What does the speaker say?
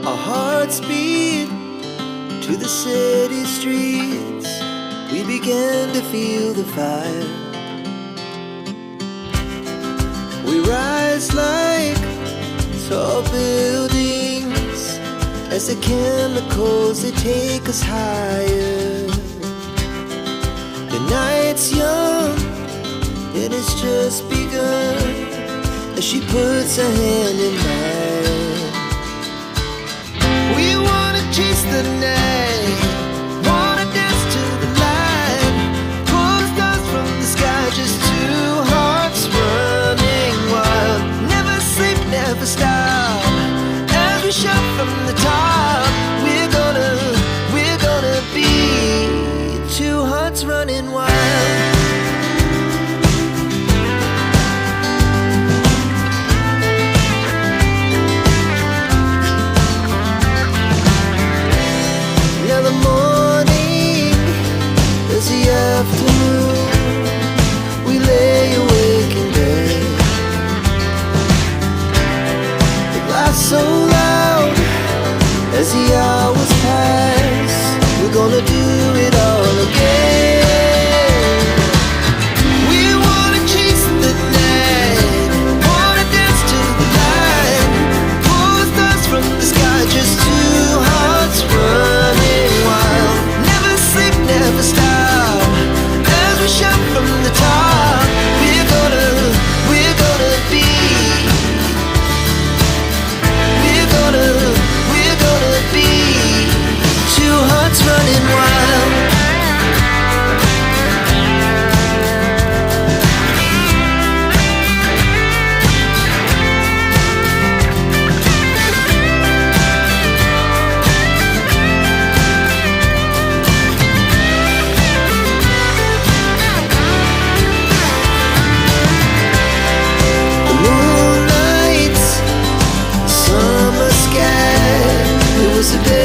Our hearts beat to the city streets. We began to feel the fire. We rise like tall buildings as the chemicals, they take us higher. The night's young and it's just begun as she puts her hand in mine. We wanna chase the night, wanna dance to the light, pull stars from the sky, just two hearts running wild. Never sleep, never stop, as we shout from the top. We're gonna be two hearts running wild. Afternoon, we lay awake in bed. It laughs so loud as the hours pass. We're gonna do it all again. We wanna chase the night, wanna dance to the light, pull the stars from the sky, just two hearts running wild. Never sleep, never stop, we shout from the top. We're gonna be, we're gonna be two hearts running wild. The day